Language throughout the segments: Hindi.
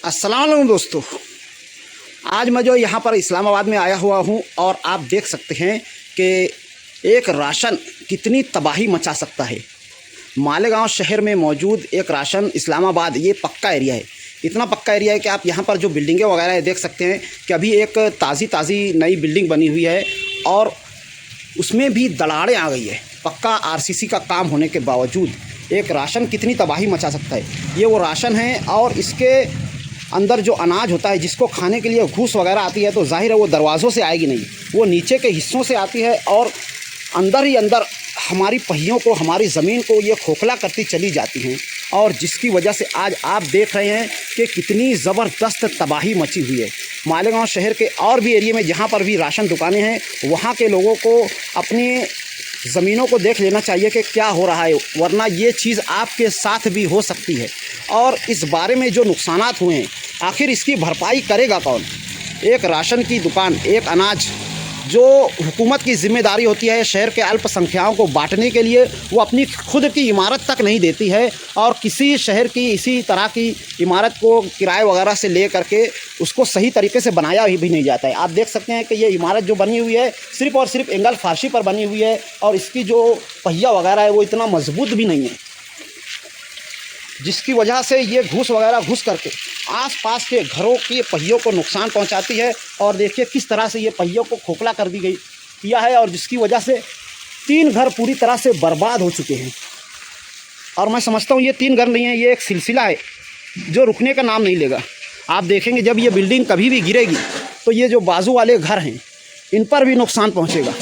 अस्सलाम वालेकुम दोस्तों, आज मैं जो यहाँ पर इस्लामाबाद में आया हुआ हूँ और आप देख सकते हैं कि एक राशन कितनी तबाही मचा सकता है। मालेगांव शहर में मौजूद एक राशन इस्लामाबाद, ये पक्का एरिया है। इतना पक्का एरिया है कि आप यहाँ पर जो बिल्डिंगें वगैरह है देख सकते हैं कि अभी एक ताज़ी नई बिल्डिंग बनी हुई है और उसमें भी दरारें आ गई है। पक्का आरसीसी का काम होने के बावजूद एक राशन कितनी तबाही मचा सकता है। ये वो राशन है और इसके अंदर जो अनाज होता है, जिसको खाने के लिए घूस वगैरह आती है, तो जाहिर है वो दरवाज़ों से आएगी नहीं, वो नीचे के हिस्सों से आती है और अंदर ही अंदर हमारी पहियों को, हमारी ज़मीन को ये खोखला करती चली जाती हैं। और जिसकी वजह से आज आप देख रहे हैं कि कितनी ज़बरदस्त तबाही मची हुई है। मालेगांव शहर के और भी एरिया में जहाँ पर भी राशन दुकानें हैं, वहाँ के लोगों को अपनी ज़मीनों को देख लेना चाहिए कि क्या हो रहा है, वरना ये चीज़ आपके साथ भी हो सकती है। और इस बारे में जो नुकसानात हुए हैं, आखिर इसकी भरपाई करेगा कौन? एक राशन की दुकान, एक अनाज जो हुकूमत की ज़िम्मेदारी होती है शहर के अल्पसंख्याकों को बांटने के लिए, वो अपनी खुद की इमारत तक नहीं देती है और किसी शहर की इसी तरह की इमारत को किराए वगैरह से ले करके उसको सही तरीके से बनाया भी नहीं जाता है। आप देख सकते हैं कि ये इमारत जो बनी हुई है सिर्फ़ और सिर्फ एंगल फारसी पर बनी हुई है और इसकी जो पहिया वगैरह है वो इतना मजबूत भी नहीं है, जिसकी वजह से ये घूस वगैरह घुस करके आसपास के घरों के पहियों को नुकसान पहुंचाती है। और देखिए किस तरह से ये पहियों को खोखला कर दी गई किया है और जिसकी वजह से 3 घर पूरी तरह से बर्बाद हो चुके हैं। और मैं समझता हूँ ये 3 घर नहीं है, ये एक सिलसिला है जो रुकने का नाम नहीं लेगा। आप देखेंगे जब ये बिल्डिंग कभी भी गिरेगी तो ये जो बाजू वाले घर हैं इन पर भी नुकसान पहुँचेगा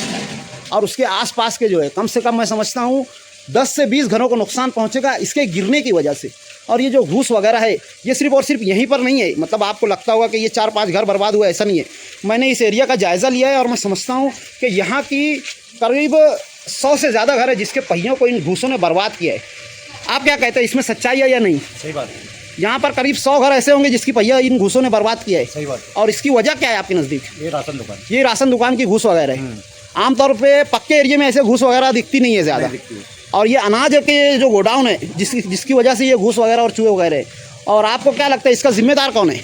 और उसके आसपास के जो है कम से कम मैं समझता हूँ 10 से 20 घरों को नुकसान पहुंचेगा इसके गिरने की वजह से। और ये जो घूस वगैरह है ये सिर्फ और सिर्फ यहीं पर नहीं है, मतलब आपको लगता होगा कि ये 4-5 घर बर्बाद हुआ, ऐसा नहीं है। मैंने इस एरिया का जायज़ा लिया है और मैं समझता हूँ कि यहाँ की करीब 100 से ज़्यादा घर है जिसके पहियों को इन घूसों ने बर्बाद किया है। आप क्या कहते हैं, इसमें सच्चाई है या नहीं? सही बात है। यहाँ पर करीब 100 घर ऐसे होंगे जिसकी पहिया इन घूसों ने बर्बाद किया है। सही बात है। और इसकी वजह क्या है आपके नज़दीक? ये राशन दुकान, ये राशन दुकान की घूस वगैरह है। आमतौर पर पक्के एरिया में ऐसे घूस वगैरह दिखती नहीं है ज़्यादा। और ये अनाज के जो गोडाउन है जिसकी वजह से ये घूस वगैरह और चूहे वगैरह है। और आपको क्या लगता है इसका जिम्मेदार कौन है?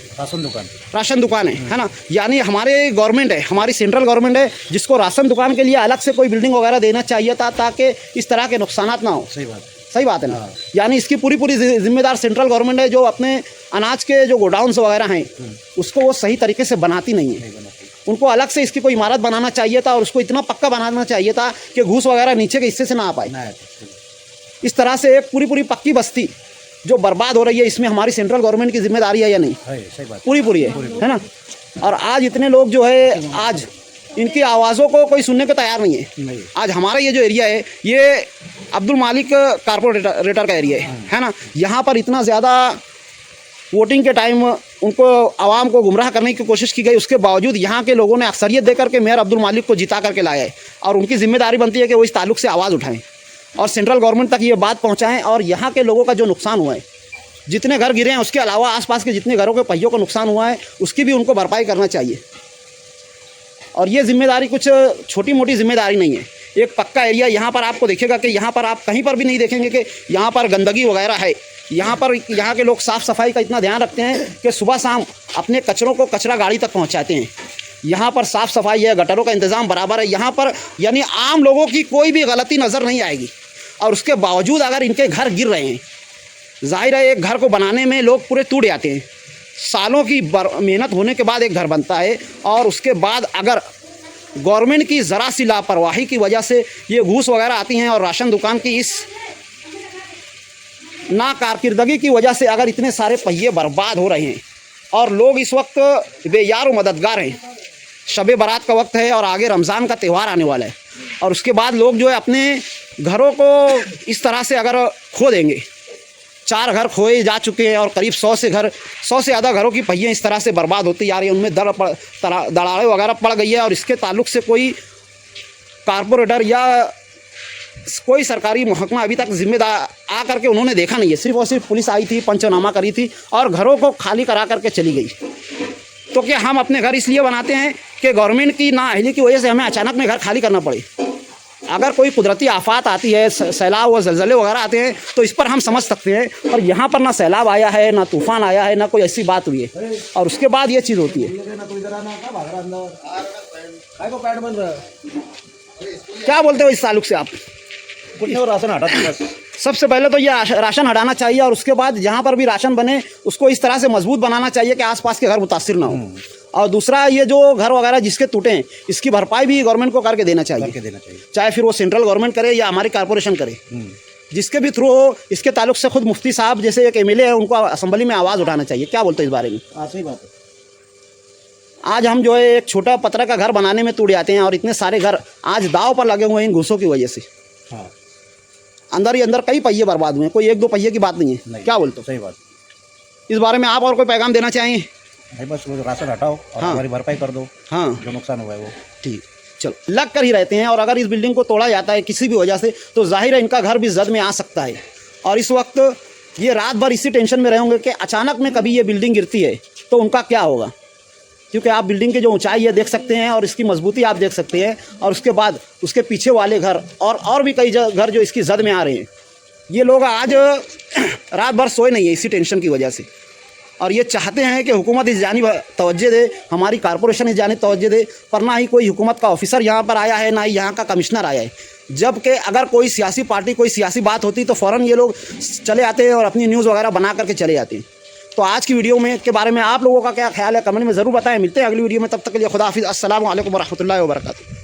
राशन दुकान है ना। यानी हमारे गवर्नमेंट है, हमारी सेंट्रल गवर्नमेंट है, जिसको राशन दुकान के लिए अलग से कोई बिल्डिंग वगैरह देना चाहिए था ताकि इस तरह के नुकसानात ना हो। सही बात है ना। यानी इसकी पूरी जिम्मेदार सेंट्रल गवर्नमेंट है, जो अपने अनाज के जो गोडाउन्स वगैरह हैं उसको वो सही तरीके से बनाती नहीं है। उनको अलग से इसकी कोई इमारत बनाना चाहिए था और उसको इतना पक्का बनाना चाहिए था कि घूस वगैरह नीचे के हिस्से से ना आ पाए। इस तरह से एक पूरी पक्की बस्ती जो बर्बाद हो रही है, इसमें हमारी सेंट्रल गवर्नमेंट की जिम्मेदारी है या नहीं? सही बात। पूरी है ना। और आज इतने लोग जो है, आज इनकी आवाज़ों को कोई सुनने को तैयार नहीं है। आज हमारा ये जो एरिया है ये अब्दुल मालिक कारपोरेटर का एरिया है ना। यहाँ पर इतना ज़्यादा वोटिंग के टाइम उनको आवाम को गुमराह करने की कोशिश की गई, उसके बावजूद यहाँ के लोगों ने अक्सरियत देकर के मेयर अब्दुल मालिक को जिता करके लाया है। और उनकी जिम्मेदारी बनती है कि वो इस ताल्लुक से आवाज़ उठाएं और सेंट्रल गवर्नमेंट तक ये बात पहुँचाएं। और यहाँ के लोगों का जो नुकसान हुआ है, जितने घर गिरे हैं, उसके अलावा आसपास के जितने घरों के पहियों को नुकसान हुआ है, उसकी भी उनको भरपाई करना चाहिए। और ये जिम्मेदारी कुछ छोटी मोटी जिम्मेदारी नहीं है। एक पक्का एरिया, यहाँ पर आपको देखेगा कि यहाँ पर आप कहीं पर भी नहीं देखेंगे कि यहाँ पर गंदगी वगैरह है। यहाँ के लोग साफ़ सफाई का इतना ध्यान रखते हैं कि सुबह शाम अपने कचरों को कचरा गाड़ी तक पहुँचाते हैं। यहाँ पर साफ़ सफाई है, गटरों का इंतज़ाम बराबर है। यहाँ पर यानी आम लोगों की कोई भी गलती नज़र नहीं आएगी। और उसके बावजूद अगर इनके घर गिर रहे हैं, जाहिर है एक घर को बनाने में लोग पूरे टूट जाते हैं। सालों की मेहनत होने के बाद एक घर बनता है और उसके बाद अगर गवर्नमेंट की ज़रा सी लापरवाही की वजह से ये घूस वगैरह आती हैं और राशन दुकान की इस नाकारकिर्दगी की वजह से अगर इतने सारे पहिए बर्बाद हो रहे हैं और लोग इस वक्त बेयार व मददगार हैं। शब बारात का वक्त है और आगे रमज़ान का त्यौहार आने वाला है और उसके बाद लोग जो है अपने घरों को इस तरह से अगर खो देंगे। 4 घर खोए जा चुके हैं और करीब 100 से ज़्यादा घरों की पहियाँ इस तरह से बर्बाद होती जा रही हैं, उनमें दरारें वगैरह पड़ गई है। और इसके ताल्लुक से कोई कारपोरेटर या कोई सरकारी महकमा अभी तक जिम्मेदार आ करके उन्होंने देखा नहीं है। सिर्फ और सिर्फ पुलिस आई थी, पंचनामा करी थी और घरों को खाली करा करके चली गई। तो क्या हम अपने घर इसलिए बनाते हैं कि गवर्नमेंट की नाअहली की वजह से हमें अचानक में घर खाली करना पड़े? अगर कोई कुदरती आफात आती है, सैलाब व ज़लज़ले वगैरह आते हैं, तो इस पर हम समझ सकते हैं। और यहाँ पर ना सैलाब आया है, ना तूफ़ान आया है, ना कोई ऐसी बात हुई है, और उसके बाद ये चीज़ होती है। क्या बोलते हो इस ताल्लुक से आप? कुछ नहीं, राशन हटा दो बस। सबसे पहले तो ये राशन हटाना चाहिए, और उसके बाद जहाँ पर भी राशन बने उसको इस तरह से मजबूत बनाना चाहिए कि आसपास के घर मुतासिर ना हो। और दूसरा, ये जो घर वगैरह जिसके टूटे हैं, इसकी भरपाई भी गवर्नमेंट को करके देना चाहिए, चाहे फिर वो सेंट्रल गवर्नमेंट करे या हमारी कारपोरेशन करे, जिसके भी थ्रू हो। इसके ताल्लुक से खुद मुफ्ती साहब जैसे एक एमएलए है, उनको असेंबली में आवाज़ उठाना चाहिए। क्या बोलते हो इस बारे में? सही बात है। आज हम जो है एक छोटा पत्थर का घर बनाने में टूट जाते हैं, और इतने सारे घर आज दाव पर लगे हुए हैं इन घूसों की वजह से। हाँ, अंदर ही अंदर कई पहिए बर्बाद हुए हैं, कोई एक दो पहिए की बात नहीं है। क्या बोलते हो? सही बात। इस बारे में आप और कोई पैगाम देना चाहेंगे? नहीं, बस वो राशन हटाओ और हाँ। हमारी भरपाई कर दो, हाँ, जो नुकसान हुआ है वो। ठीक, चलो। लग कर ही रहते हैं, और अगर इस बिल्डिंग को तोड़ा जाता है किसी भी वजह से, तो जाहिर है इनका घर भी जद में आ सकता है। और इस वक्त ये रात भर इसी टेंशन में रहेंगे कि अचानक में कभी ये बिल्डिंग गिरती है तो उनका क्या होगा। क्योंकि आप बिल्डिंग की जो ऊंचाई है देख सकते हैं, और इसकी मजबूती आप देख सकते हैं, और उसके बाद उसके पीछे वाले घर और भी कई घर जो इसकी जद में आ रहे हैं। ये लोग आज रात भर सोए नहीं है इसी टेंशन की वजह से, और ये चाहते हैं कि हुकूमत इस जानिब तवज्जो दे, हमारी कारपोरेशन इस जानिब तवज्जो दे। पर ना ही कोई हुकूमत का ऑफिसर यहाँ पर आया है, ना ही यहाँ का कमिश्नर आया है। जबकि अगर कोई सियासी पार्टी, कोई सियासी बात होती तो फ़ौरन ये लोग चले आते हैं और अपनी न्यूज़ वगैरह बना करके चले जाते हैं। तो आज की वीडियो में के बारे में आप लोगों का क्या ख्याल है, कमेंट में ज़रूर बताएं। मिलते हैं अगली वीडियो में, तब तक के लिए खुदा हाफिज़। अस्सलामु अलैकुम वरहमतुल्लाहि वबरकातुहू।